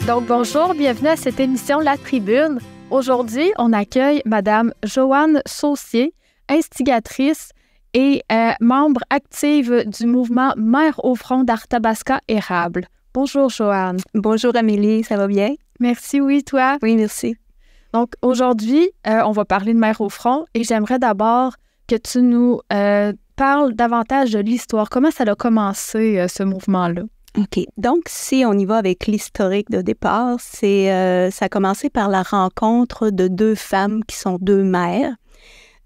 Donc, bonjour, bienvenue à cette émission La Tribune. Aujourd'hui, on accueille Madame Joanne Saucier, instigatrice et membre active du mouvement Mères au front d'Arthabasca Érable. Bonjour, Joanne. Bonjour, Amélie, ça va bien? Merci, oui, toi? Oui, merci. Donc, aujourd'hui, on va parler de Mères au front et j'aimerais d'abord que tu nous parles davantage de l'histoire. Comment ça a commencé, ce mouvement-là? OK. Donc, si on y va avec l'historique de départ, ça a commencé par la rencontre de deux femmes qui sont deux mères.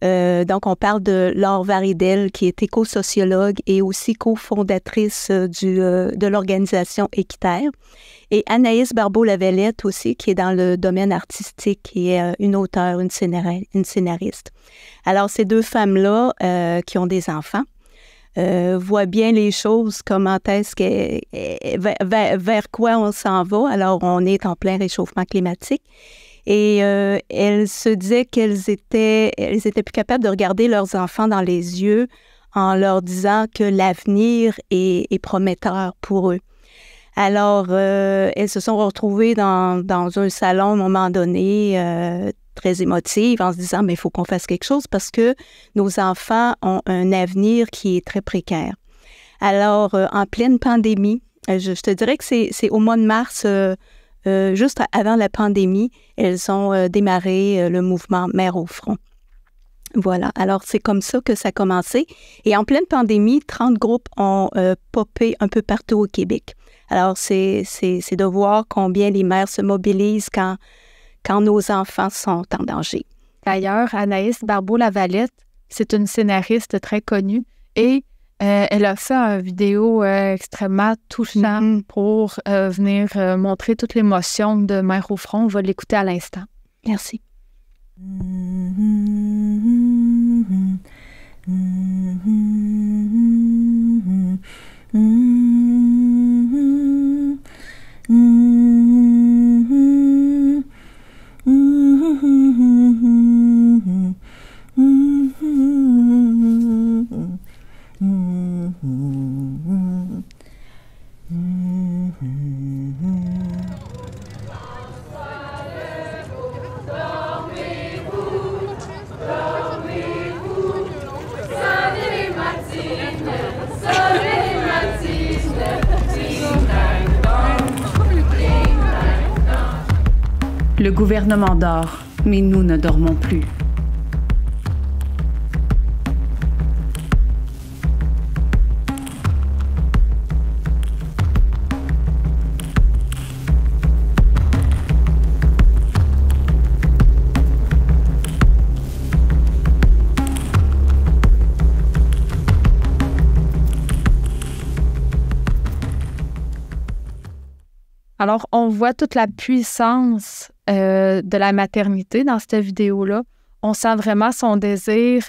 Donc, on parle de Laure Varidel, qui est éco-sociologue et aussi cofondatrice de l'organisation Équiterre. Et Anaïs Barbeau-Lavalette aussi, qui est dans le domaine artistique, qui est une auteure, une scénariste. Alors, ces deux femmes-là qui ont des enfants, voient bien les choses, comment est-ce vers quoi on s'en va. Alors, on est en plein réchauffement climatique. Et elles se disaient qu'elles étaient plus capables de regarder leurs enfants dans les yeux en leur disant que l'avenir est prometteur pour eux. Alors, elles se sont retrouvées dans un salon à un moment donné, très émotive, en se disant, mais il faut qu'on fasse quelque chose parce que nos enfants ont un avenir qui est très précaire. Alors, en pleine pandémie, je te dirais que c'est au mois de mars, juste avant la pandémie, elles ont démarré le mouvement Mères au front. Voilà, alors c'est comme ça que ça a commencé. Et en pleine pandémie, 30 groupes ont popé un peu partout au Québec. Alors, c'est de voir combien les mères se mobilisent quand nos enfants sont en danger. D'ailleurs, Anaïs Barbeau-Lavalette, c'est une scénariste très connue et elle a fait une vidéo extrêmement touchante pour venir montrer toute l'émotion de Mères au front. On va l'écouter à l'instant. Merci. Le gouvernement dort, mais nous ne dormons plus. Alors, on voit toute la puissance de la maternité dans cette vidéo-là. On sent vraiment son désir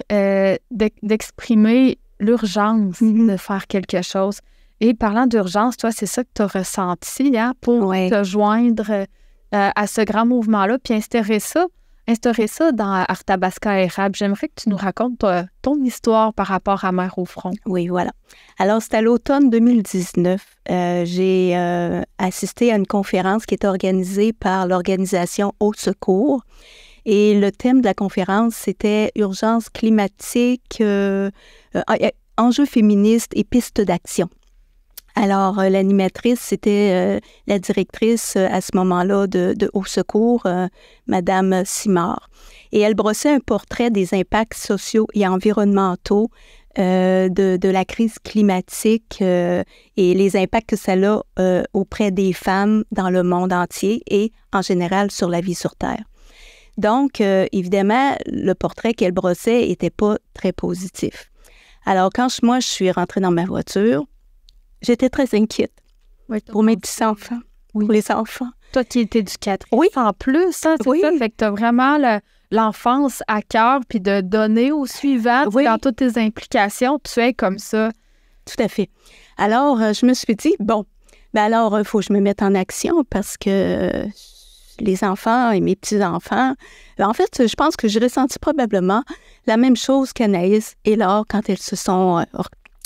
d'exprimer l'urgence de faire quelque chose. Et parlant d'urgence, toi, c'est ça que tu as ressenti pour te joindre à ce grand mouvement-là, puis instaurer ça dans Arthabasca Érable. J'aimerais que tu nous racontes ton histoire par rapport à Mères au front. Oui, voilà. Alors, c'est à l'automne 2019. J'ai assisté à une conférence qui était organisée par l'organisation Au Secours. Et le thème de la conférence, c'était « Urgence climatique, enjeux féministes et pistes d'action ». Alors, l'animatrice, c'était la directrice à ce moment-là de Au Secours, Madame Simard. Et elle brossait un portrait des impacts sociaux et environnementaux de la crise climatique et les impacts que ça a auprès des femmes dans le monde entier et en général sur la vie sur Terre. Donc, évidemment, le portrait qu'elle brossait n'était pas très positif. Alors, quand je suis rentrée dans ma voiture, j'étais très inquiète pour mes petits-enfants, pour les enfants. Toi qui es éducatrice en plus, c'est ça? Fait que tu as vraiment l'enfance à cœur, puis de donner au suivant dans toutes tes implications, tu es comme ça. Tout à fait. Alors, je me suis dit, alors, il faut que je me mette en action parce que les enfants et mes petits-enfants, en fait, je pense que j'ai ressenti probablement la même chose qu'Anaïs et Laure quand elles se sont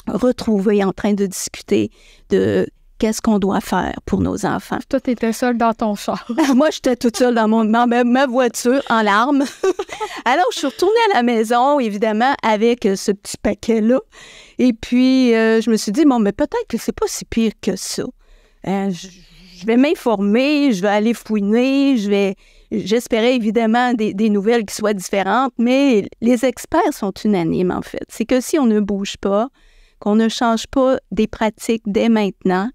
retrouvées en train de discuter de qu'est-ce qu'on doit faire pour nos enfants. Toi, tu étais seule dans ton char. Moi, j'étais toute seule dans ma voiture, en larmes. Alors, je suis retournée à la maison, évidemment, avec ce petit paquet-là. Et puis, je me suis dit, bon, mais peut-être que c'est pas si pire que ça. Je vais m'informer, je vais aller fouiner, j'espérais évidemment des nouvelles qui soient différentes, mais les experts sont unanimes, en fait. C'est que si on ne bouge pas, qu'on ne change pas des pratiques dès maintenant,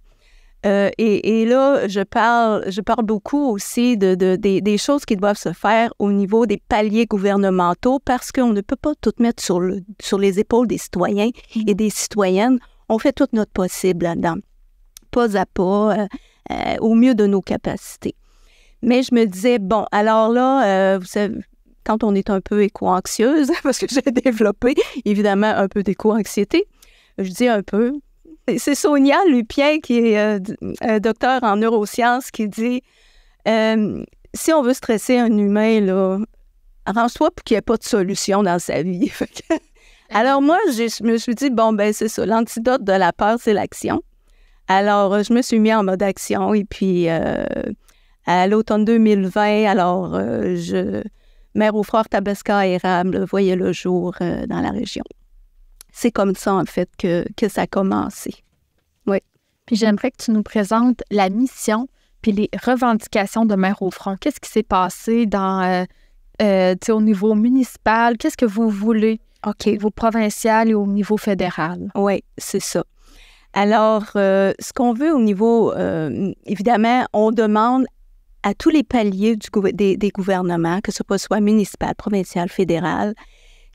et là, je parle beaucoup aussi des choses qui doivent se faire au niveau des paliers gouvernementaux, parce qu'on ne peut pas tout mettre sur les épaules des citoyens et des citoyennes. On fait tout notre possible là-dedans, pas à pas, au mieux de nos capacités. Mais je me disais, bon, alors là, vous savez, quand on est un peu éco-anxieuse, parce que j'ai développé évidemment un peu d'éco-anxiété, je dis un peu. C'est Sonia Lupien, qui est docteur en neurosciences, qui dit si on veut stresser un humain, là, arrange-toi pour qu'il n'y ait pas de solution dans sa vie. Alors moi, je me suis dit, bon, ben c'est ça, l'antidote de la peur, c'est l'action. Alors, je me suis mis en mode action et puis à l'automne 2020, alors Mère aux Frères Tabasca érable voyait le jour dans la région. C'est comme ça, en fait, que ça a commencé. Oui. Puis j'aimerais que tu nous présentes la mission puis les revendications de Mère au Front. Qu'est-ce qui s'est passé au niveau municipal? Qu'est-ce que vous voulez au niveau provincial et au niveau fédéral? Oui, c'est ça. Alors, ce qu'on veut au niveau, évidemment, on demande à tous les paliers des gouvernements, que ce soit municipal, provincial, fédéral,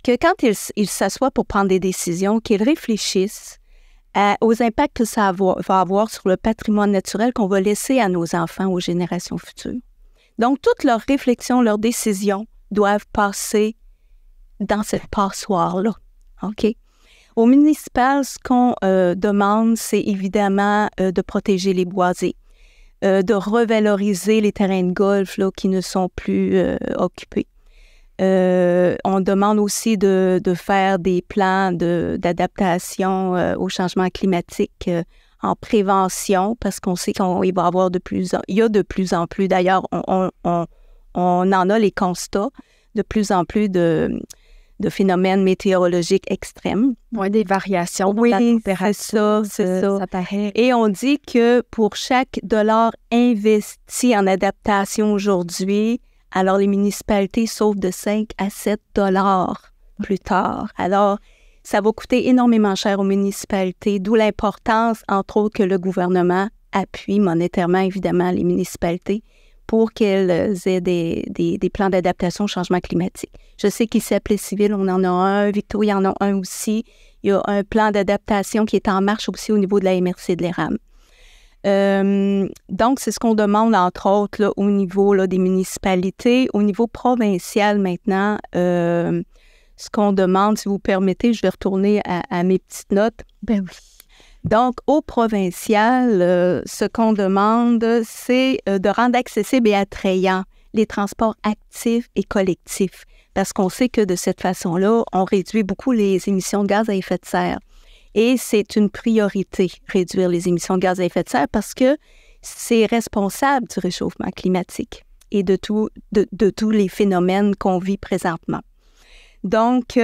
que quand ils s'assoient pour prendre des décisions, qu'ils réfléchissent aux impacts que ça va avoir sur le patrimoine naturel qu'on va laisser à nos enfants, aux générations futures. Donc, toutes leurs réflexions, leurs décisions doivent passer dans cette passoire-là. OK? Au municipal, ce qu'on demande, c'est évidemment de protéger les boisés, de revaloriser les terrains de golf là, qui ne sont plus occupés. On demande aussi de faire des plans d'adaptation au changement climatique en prévention, parce qu'on sait qu'il va y avoir il y a de plus en plus, d'ailleurs, on en a les constats, de plus en plus de phénomènes météorologiques extrêmes. Oui, des variations. Oui, c'est ça. Ça paraît. Et on dit que pour chaque dollar investi en adaptation aujourd'hui, alors les municipalités sauvent de 5 à 7 dollars plus tard. Alors, ça va coûter énormément cher aux municipalités, d'où l'importance, entre autres, que le gouvernement appuie monétairement, évidemment, les municipalités pour qu'elles aient des plans d'adaptation au changement climatique. Je sais qu'ici, à Plessisville, on en a un. Victoria en a un aussi. Il y a un plan d'adaptation qui est en marche aussi au niveau de la MRC de l'Érable. Donc, c'est ce qu'on demande, entre autres, là, au niveau là, des municipalités. Au niveau provincial, maintenant, ce qu'on demande, si vous permettez, je vais retourner à mes petites notes. Ben oui. Donc, au provincial, ce qu'on demande, c'est de rendre accessibles et attrayants les transports actifs et collectifs, parce qu'on sait que de cette façon-là, on réduit beaucoup les émissions de gaz à effet de serre. Et c'est une priorité, réduire les émissions de gaz à effet de serre, parce que c'est responsable du réchauffement climatique et de tous les phénomènes qu'on vit présentement. Donc,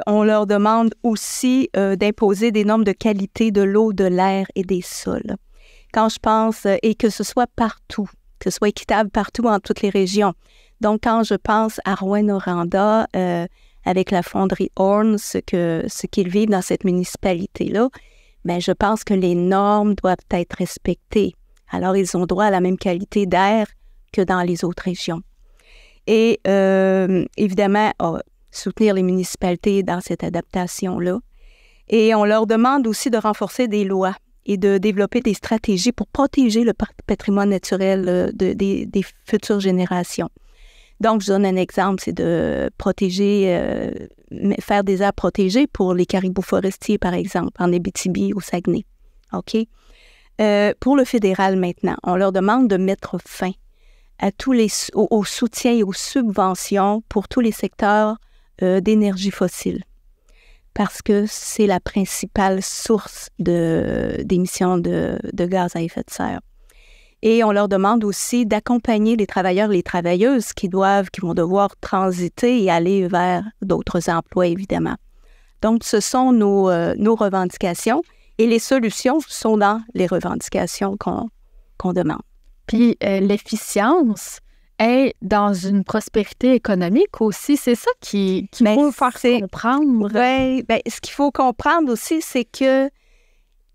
on leur demande aussi d'imposer des normes de qualité de l'eau, de l'air et des sols. Quand je pense, et que ce soit partout, que ce soit équitable partout en toutes les régions. Donc, quand je pense à Rouyn-Noranda, avec la fonderie Horn, ce qu'ils vivent dans cette municipalité-là, bien, je pense que les normes doivent être respectées. Alors, ils ont droit à la même qualité d'air que dans les autres régions. Et évidemment, soutenir les municipalités dans cette adaptation-là. Et on leur demande aussi de renforcer des lois et de développer des stratégies pour protéger le patrimoine naturel des futures générations. Donc, je donne un exemple, c'est de protéger, faire des aires protégées pour les caribous forestiers, par exemple, en Abitibi, au Saguenay. OK? Pour le fédéral, maintenant, on leur demande de mettre fin à au soutien et aux subventions pour tous les secteurs d'énergie fossile. parce que c'est la principale source d'émissions de gaz à effet de serre. Et on leur demande aussi d'accompagner les travailleurs et les travailleuses qui vont devoir transiter et aller vers d'autres emplois, évidemment. Donc, ce sont nos revendications et les solutions sont dans les revendications qu'on demande. Puis, l'efficience est dans une prospérité économique aussi. C'est ça qu'il faut faire comprendre. Oui, bien, ce qu'il faut comprendre aussi, c'est que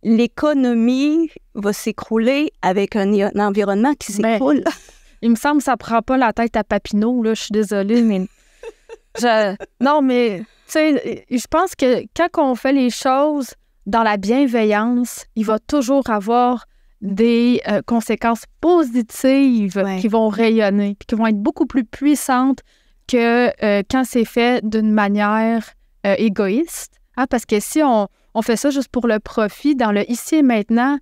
l'économie va s'écrouler avec un environnement qui s'écroule. Il me semble que ça ne prend pas la tête à Papineau, là, je suis désolée, mais... Non, mais, tu sais, je pense que quand on fait les choses dans la bienveillance, il va toujours avoir des conséquences positives qui vont rayonner, puis qui vont être beaucoup plus puissantes que quand c'est fait d'une manière égoïste. Hein, parce que si on fait ça juste pour le profit, dans le ici et maintenant,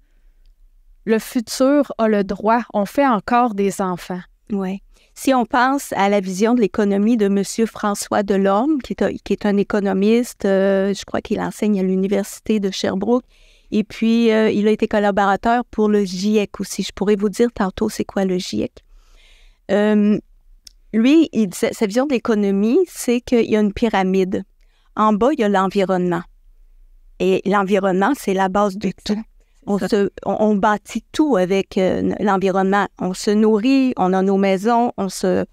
le futur a le droit. On fait encore des enfants. Oui. Si on pense à la vision de l'économie de M. François Delorme, qui est un économiste, je crois qu'il enseigne à l'Université de Sherbrooke, et puis il a été collaborateur pour le GIEC aussi. Je pourrais vous dire tantôt c'est quoi le GIEC. Lui, il disait, sa vision de l'économie, c'est qu'il y a une pyramide. En bas, il y a l'environnement. Et l'environnement, c'est la base de tout. On bâtit tout avec l'environnement. On se nourrit, on a nos maisons, ce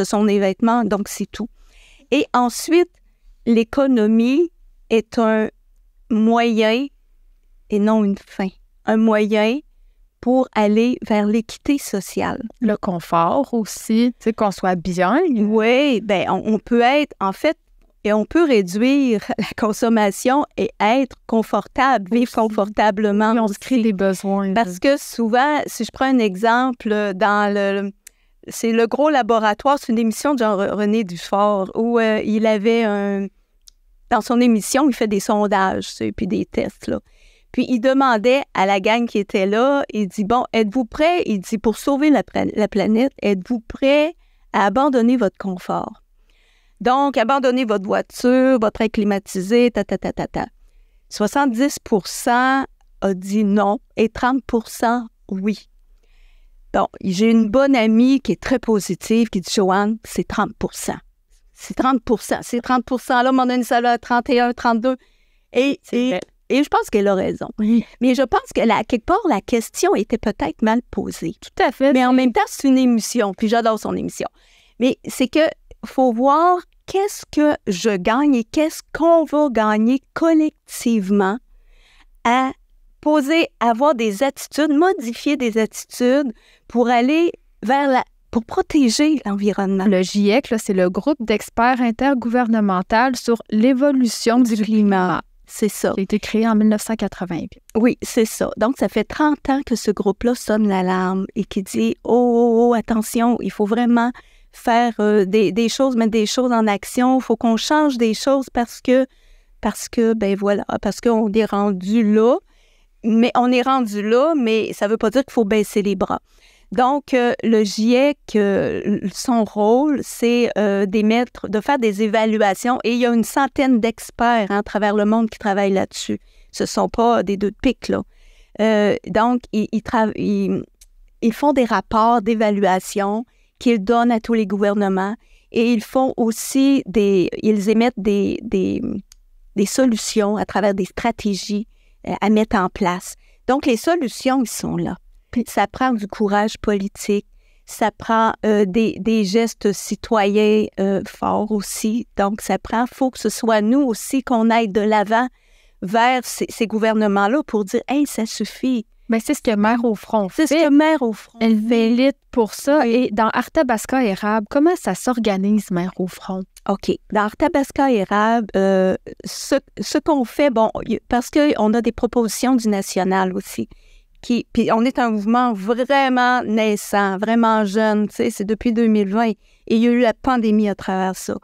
sont des vêtements, donc c'est tout. Et ensuite, l'économie est un moyen et non une fin. Un moyen pour aller vers l'équité sociale. Le confort aussi, tu sais, qu'on soit bien. Oui, bien, on peut être, en fait, et on peut réduire la consommation et être confortable, vivre confortablement. Et on se crée des besoins. Parce que souvent, si je prends un exemple, c'est le gros laboratoire, c'est une émission de Jean-René Dufort où il avait dans son émission, il fait des sondages, puis des tests, là. Puis il demandait à la gang qui était là, il dit, bon, êtes-vous prêts? Il dit, pour sauver la planète, êtes-vous prêts à abandonner votre confort? Donc, abandonnez votre voiture, votre air climatisé, 70% a dit non et 30% oui. Donc, j'ai une bonne amie qui est très positive, qui dit, Joanne, c'est 30%. C'est 30%. Ces 30%-là, à un moment donné, ça va à 31, 32. Et je pense qu'elle a raison. Oui. Mais je pense que, quelque part, la question était peut-être mal posée. Tout à fait. Mais en même temps, c'est une émission, puis j'adore son émission. Mais c'est que faut voir qu'est-ce que je gagne et qu'est-ce qu'on va gagner collectivement à avoir des attitudes, modifier des attitudes pour aller pour protéger l'environnement. Le GIEC, là, c'est le groupe d'experts intergouvernemental sur l'évolution du climat. C'est ça. Qui a été créé en 1988. Oui, c'est ça. Donc, ça fait 30 ans que ce groupe-là sonne l'alarme et qui dit « Oh, attention, il faut vraiment faire des choses, mettre des choses en action. Il faut qu'on change des choses parce que, ben voilà, parce qu'on est rendu là. Mais on est rendu là, mais ça ne veut pas dire qu'il faut baisser les bras. » Donc, le GIEC, son rôle, c'est de faire des évaluations. Et il y a une centaine d'experts à travers le monde qui travaillent là-dessus. Ce ne sont pas des deux de pique, là. Donc, ils font des rapports d'évaluation qu'ils donnent à tous les gouvernements. Et ils font aussi ils émettent des solutions à travers des stratégies à mettre en place. Donc, les solutions, ils sont là. Ça prend du courage politique, ça prend des gestes citoyens forts aussi. Donc, il faut que ce soit nous aussi qu'on aille de l'avant vers ces gouvernements-là pour dire « Hey, ça suffit ». Mais c'est ce que Mère au front fait. C'est ce que Mère au front Elle milite pour ça. Oui. Et dans Arthabasca érable, comment ça s'organise, Mère au front? OK. Dans Arthabasca érable, ce qu'on fait, bon, parce qu'on a des propositions du national aussi. Puis on est un mouvement vraiment naissant, vraiment jeune, tu sais, c'est depuis 2020. Et il y a eu la pandémie à travers ça.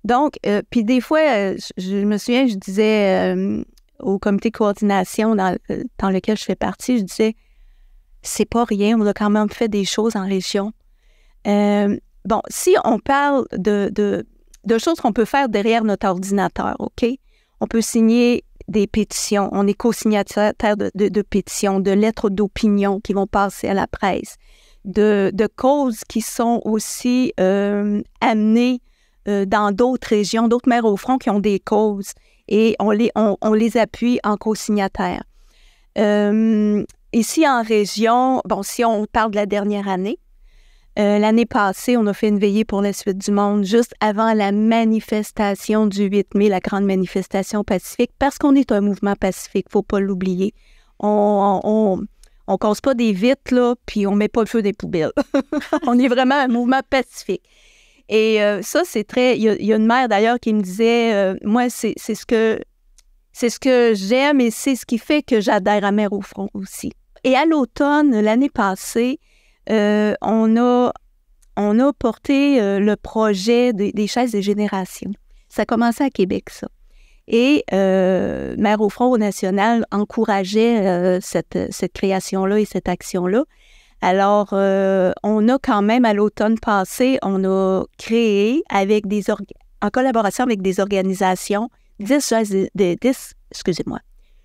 Donc, puis des fois, je me souviens, je disais au comité de coordination dans lequel je fais partie, je disais, c'est pas rien, on a quand même fait des choses en région. Bon, si on parle de choses qu'on peut faire derrière notre ordinateur, OK? On peut signer des pétitions. On est co-signataire de pétitions, de lettres d'opinion qui vont passer à la presse, de causes qui sont aussi amenées dans d'autres régions, d'autres maires au front qui ont des causes et on les appuie en co-signataire. Ici, en région, bon, si on parle de la dernière année, l'année passée, on a fait une veillée pour la suite du monde juste avant la manifestation du 8 mai, la grande manifestation pacifique, parce qu'on est un mouvement pacifique, il ne faut pas l'oublier. On cause pas des vitres, là, puis on met pas le feu des poubelles. On est vraiment un mouvement pacifique. Et ça, c'est très... Il y a une mère, d'ailleurs, qui me disait, moi, c'est ce que j'aime et c'est ce qui fait que j'adhère à Mères au front aussi. Et à l'automne, l'année passée, on a porté le projet des chaises des générations. Ça a commencé à Québec, ça. Et Mères au front national encourageait cette création-là et cette action-là. Alors, on a quand même, à l'automne passé, on a créé, en collaboration avec des organisations, 10 chaises excusez-moi,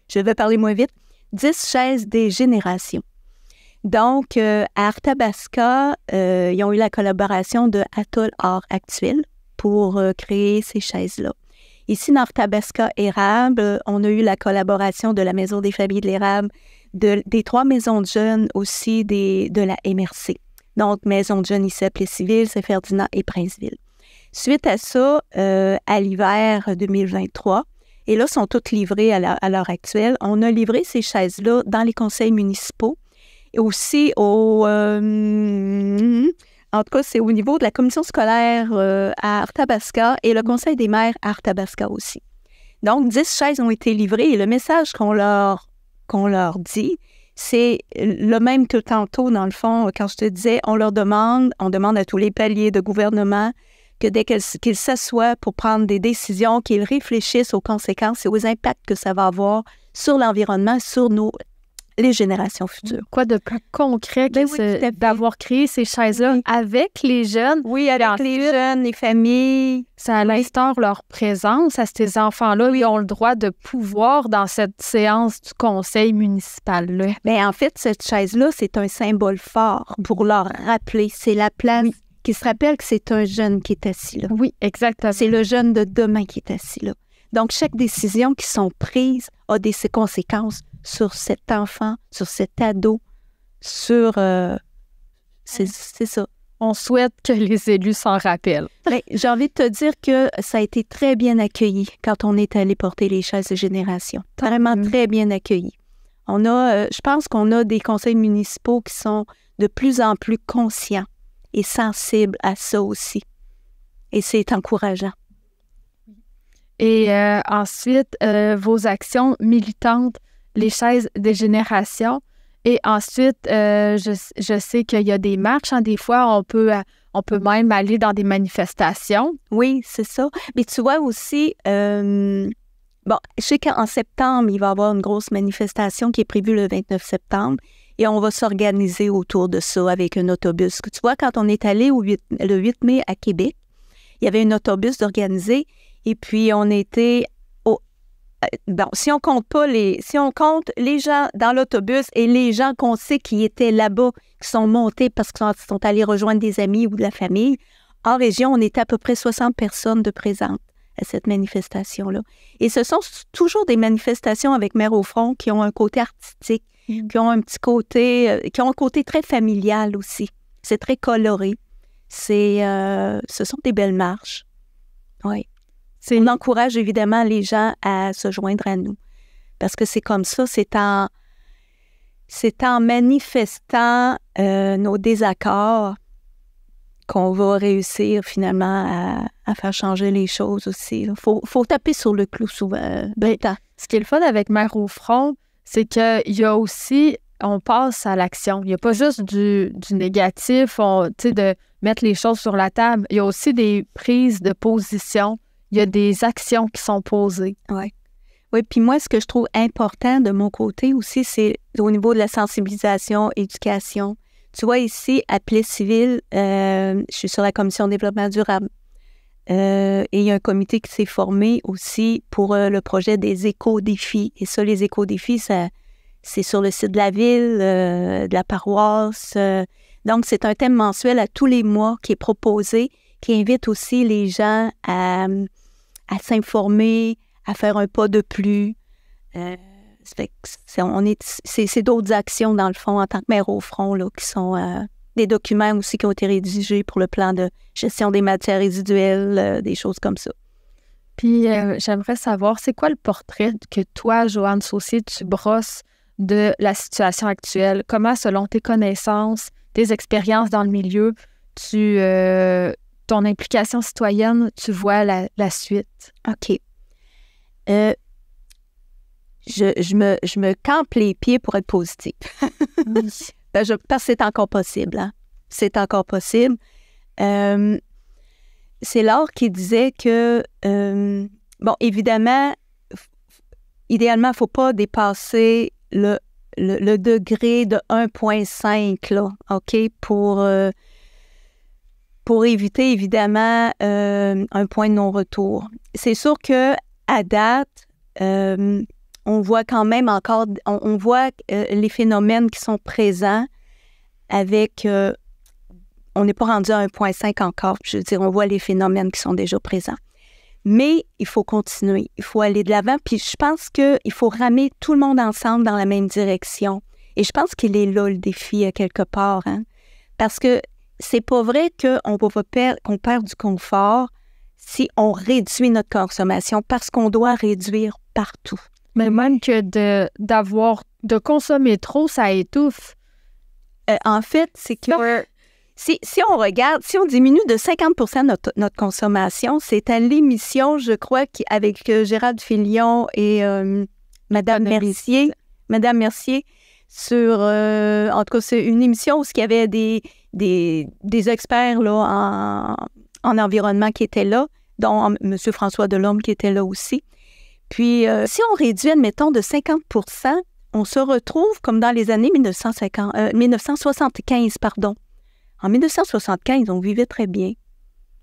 je vais parler moins vite, 10 chaises des générations. Donc, à Arthabasca, ils ont eu la collaboration de Atoll Art Actuel pour créer ces chaises-là. Ici, dans Arthabasca-Érable, on a eu la collaboration de la Maison des familles de l'Érable, des 3 maisons de jeunes aussi de la MRC. Donc, Maison de jeunes ici à Plessisville, Saint-Ferdinand et Princeville. Suite à ça, à l'hiver 2023, et là, sont toutes livrées à l'heure actuelle, on a livré ces chaises-là dans les conseils municipaux et aussi en tout cas, c'est au niveau de la commission scolaire à Arthabasca et le conseil des maires à Arthabasca aussi. Donc, 10 chaises ont été livrées et le message qu'on leur dit, c'est le même que tantôt, dans le fond, quand je te disais, on demande à tous les paliers de gouvernement que dès qu'ils s'assoient pour prendre des décisions, qu'ils réfléchissent aux conséquences et aux impacts que ça va avoir sur l'environnement, sur les générations futures. Quoi de plus concret que d'avoir créé ces chaises-là avec les jeunes? Oui, avec les jeunes, les familles. Ça instaure leur présence à ces enfants-là. Ils ont le droit de pouvoir dans cette séance du conseil municipal-là. Bien, en fait, cette chaise-là, c'est un symbole fort pour leur rappeler. C'est la place qui se rappelle que c'est un jeune qui est assis là. Oui, exactement. C'est le jeune de demain qui est assis là. Donc, chaque décision qui sont prises a des conséquences sur cet enfant, sur cet ado, sur... c'est ça. On souhaite que les élus s'en rappellent. Bien, j'ai envie de te dire que ça a été très bien accueilli quand on est allé porter les chaises de génération. Vraiment très bien accueilli. On a, je pense qu'on a des conseils municipaux qui sont de plus en plus conscients et sensibles à ça aussi. Et c'est encourageant. Et ensuite, vos actions militantes, les chaises des générations. Et ensuite, je sais qu'il y a des marches. Des fois, on peut même aller dans des manifestations. Oui, c'est ça. Mais tu vois aussi, je sais qu'en septembre, il va y avoir une grosse manifestation qui est prévue le 29 septembre. Et on va s'organiser autour de ça avec un autobus. Tu vois, quand on est allé le 8 mai à Québec, il y avait un autobus d'organisé. Et puis, on était... si on compte les gens dans l'autobus et les gens qu'on sait qui étaient là-bas, qui sont montés parce qu'ils sont allés rejoindre des amis ou de la famille, en région, on était à peu près 60 personnes de présentes à cette manifestation-là. Et ce sont toujours des manifestations avec Mères au front qui ont un côté artistique, qui ont un côté très familial aussi. C'est très coloré. Ce sont des belles marches. Oui. On encourage évidemment les gens à se joindre à nous. Parce que c'est comme ça, c'est en manifestant nos désaccords qu'on va réussir finalement à faire changer les choses aussi. Il faut taper sur le clou souvent. Ce qui est le fun avec Mères au front, c'est qu'il y a aussi, on passe à l'action. Il n'y a pas juste du négatif, de mettre les choses sur la table. Il y a aussi des prises de position. Il y a des actions qui sont posées. Oui. Oui, puis moi, ce que je trouve important de mon côté aussi, c'est au niveau de la sensibilisation, éducation. Tu vois, ici, à Plessisville, je suis sur la commission développement durable. Et il y a un comité qui s'est formé aussi pour le projet des éco-défis. Et ça, les éco-défis, c'est sur le site de la ville, de la paroisse. Donc, c'est un thème mensuel à tous les mois qui est proposé, qui invite aussi les gens à s'informer, à faire un pas de plus. C'est d'autres actions, dans le fond, en tant que maire au front, là, qui sont des documents aussi qui ont été rédigés pour le plan de gestion des matières résiduelles, des choses comme ça. Puis, j'aimerais savoir, c'est quoi le portrait que toi, Joanne Saucier, tu brosses de la situation actuelle? Comment, selon tes connaissances, tes expériences dans le milieu, ton implication citoyenne, tu vois la suite? OK. Je me campe les pieds pour être positive. Parce que c'est encore possible. Hein? C'est encore possible. C'est Laure qui disait que, bon, évidemment, idéalement, il ne faut pas dépasser le degré de 1,5, là, OK, pour éviter, évidemment, un point de non-retour. C'est sûr qu'à date, on voit quand même encore, on voit les phénomènes qui sont présents avec, on n'est pas rendu à 1,5 encore, je veux dire, on voit les phénomènes qui sont déjà présents. Mais il faut continuer, il faut aller de l'avant, puis je pense qu'il faut ramer tout le monde ensemble dans la même direction. Et je pense qu'il est là le défi quelque part, hein? Parce que c'est pas vrai qu'on perd du confort si on réduit notre consommation, parce qu'on doit réduire partout. Mais même que de consommer trop, ça étouffe. En fait, c'est que si on regarde, si on diminue de 50% notre consommation, c'est à l'émission, je crois, avec Gérald Filion et Madame Mercier, sur, en tout cas, c'est une émission où il y avait des experts là, en environnement qui étaient là, dont M. François Delorme qui était là aussi. Puis, si on réduit, admettons, de 50%, on se retrouve comme dans les années 1975, pardon. En 1975, on vivait très bien.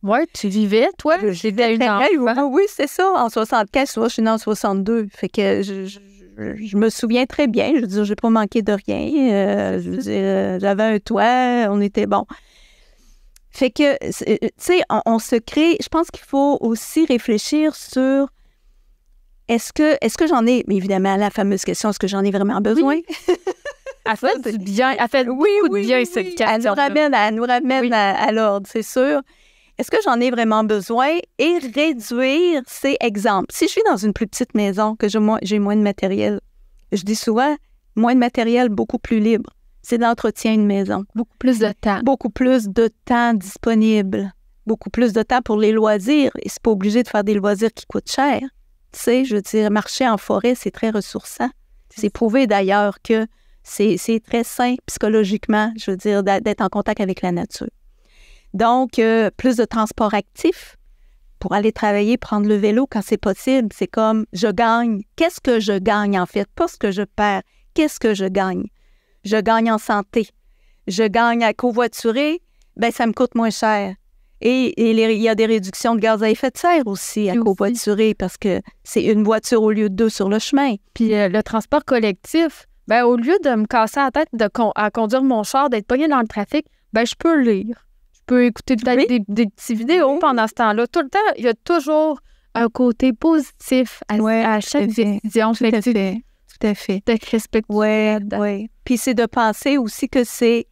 Oui, tu vivais, toi? J'étais une enfant. Oui, c'est ça. En 75, moi, je suis née en 62. Fait que je me souviens très bien. Je veux dire, je n'ai pas manqué de rien. Je veux dire, j'avais un toit, on était bon. Fait que, tu sais, on se crée... Je pense qu'il faut aussi réfléchir sur... Est-ce que j'en ai... Mais évidemment, la fameuse question, est-ce que j'en ai vraiment besoin? Oui. Elle fait du bien. Elle fait beaucoup de bien, cette question. Elle nous ramène à l'ordre, c'est sûr. Est-ce que j'en ai vraiment besoin? Et réduire, c'est exemple. Si je suis dans une plus petite maison, que j'ai moins de matériel, je dis souvent, moins de matériel, beaucoup plus libre. C'est l'entretien d'une maison. Beaucoup plus de temps. Beaucoup plus de temps disponible. Beaucoup plus de temps pour les loisirs. Et c'est pas obligé de faire des loisirs qui coûtent cher. Tu sais, je veux dire, marcher en forêt, c'est très ressourçant. C'est prouvé d'ailleurs que c'est très sain psychologiquement, je veux dire, d'être en contact avec la nature. Donc, plus de transport actif pour aller travailler, prendre le vélo quand c'est possible. C'est comme, je gagne. Qu'est-ce que je gagne en fait? Pas ce que je perds. Qu'est-ce que je gagne? Je gagne en santé. Je gagne à covoiturer. Bien, ça me coûte moins cher. Et il y a des réductions de gaz à effet de serre aussi à covoiturer parce que c'est une voiture au lieu de 2 sur le chemin. Puis le transport collectif, ben au lieu de me casser la tête à conduire mon char, d'être pogné dans le trafic, ben je peux lire. Je peux écouter peut-être des petites vidéos pendant ce temps-là. Tout le temps, il y a toujours un côté positif à chaque décision. Tout à fait. D'être respectueux. Oui. Puis c'est de penser aussi que c'est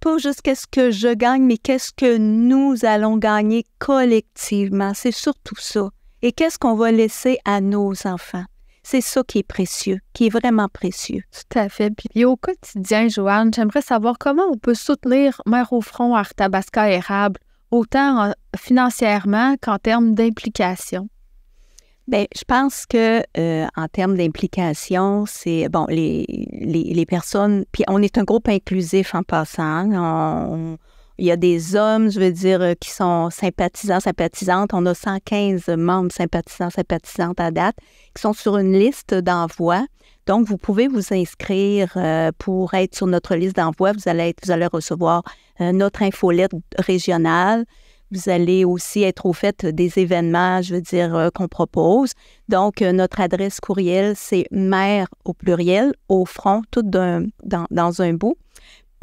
pas juste qu'est-ce que je gagne, mais qu'est-ce que nous allons gagner collectivement. C'est surtout ça. Et qu'est-ce qu'on va laisser à nos enfants? C'est ça qui est précieux, qui est vraiment précieux. Tout à fait. Puis au quotidien, Joanne, j'aimerais savoir comment on peut soutenir Mère au front Arthabasca Érable, autant financièrement qu'en termes d'implication. Bien, je pense que en termes d'implication, c'est bon les personnes. Puis on est un groupe inclusif en passant. Il y a des hommes, je veux dire, qui sont sympathisants, sympathisantes. On a 115 membres sympathisants, sympathisantes à date qui sont sur une liste d'envoi. Donc, vous pouvez vous inscrire pour être sur notre liste d'envoi. Vous allez recevoir notre infolette régionale. Vous allez aussi être au fait des événements, je veux dire, qu'on propose. Donc, notre adresse courriel, c'est mère au pluriel, au front, tout dans un bout,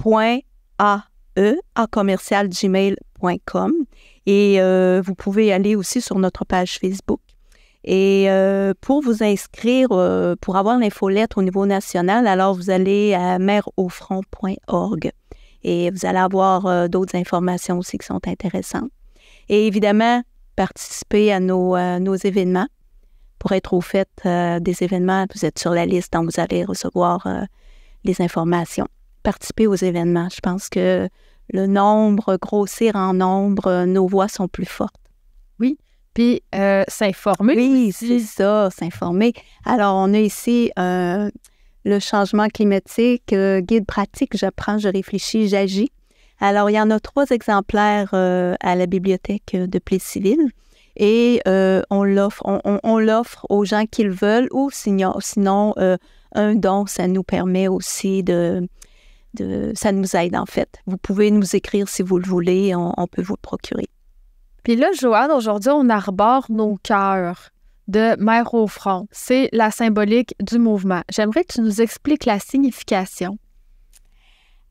.ae@commercialgmail.com. Et vous pouvez aller aussi sur notre page Facebook. Et pour vous inscrire, pour avoir l'infolettre au niveau national, alors vous allez à mèreaufront.org. Et vous allez avoir d'autres informations aussi qui sont intéressantes. Et évidemment, participer à nos événements pour être au fait des événements. Vous êtes sur la liste, donc vous allez recevoir les informations. Participer aux événements. Je pense que le nombre, grossir en nombre, nos voix sont plus fortes. Oui. Puis s'informer. Oui, c'est ça, s'informer. Alors, on a ici le changement climatique, guide pratique, j'apprends, je réfléchis, j'agis. Alors, il y en a 3 exemplaires à la bibliothèque de Plessisville et on l'offre aux gens qui le veulent ou sinon un don, ça nous permet aussi ça nous aide en fait. Vous pouvez nous écrire si vous le voulez, on peut vous le procurer. Puis là, Joanne, aujourd'hui, on arbore nos cœurs de Mère au front. C'est la symbolique du mouvement. J'aimerais que tu nous expliques la signification.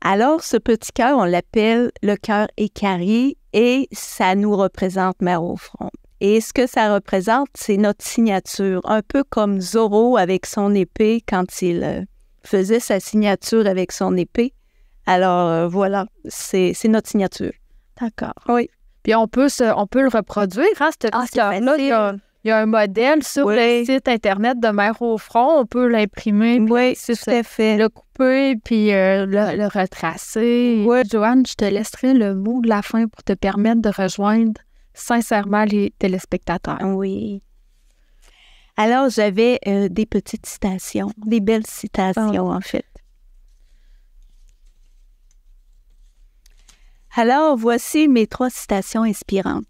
Alors, ce petit cœur, on l'appelle le cœur équarri et ça nous représente Mère au front. Et ce que ça représente, c'est notre signature, un peu comme Zorro avec son épée quand il faisait sa signature avec son épée. Alors, voilà, c'est notre signature. D'accord. Oui. Puis on peut le reproduire, hein, ce petit cœur-là. Il y a un modèle sur le site Internet de Mère au front. On peut l'imprimer. Oui, tout à fait. Le couper, puis le retracer. Oui. Joanne, je te laisserai le mot de la fin pour te permettre de rejoindre sincèrement les téléspectateurs. Oui. Alors, j'avais des petites citations, des belles citations, en fait. Alors, voici mes 3 citations inspirantes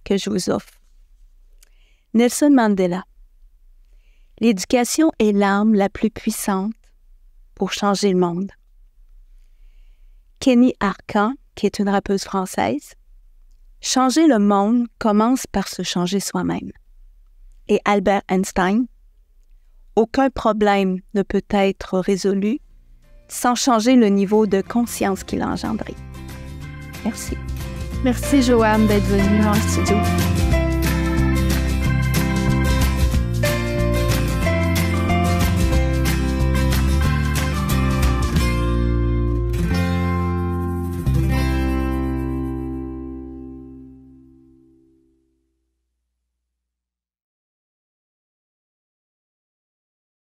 que je vous offre. Nelson Mandela. L'éducation est l'arme la plus puissante pour changer le monde. Kenny Arcand, qui est une rappeuse française. Changer le monde commence par se changer soi-même. Et Albert Einstein. Aucun problème ne peut être résolu sans changer le niveau de conscience qu'il a engendré. Merci. Merci, Joanne, d'être venue en studio.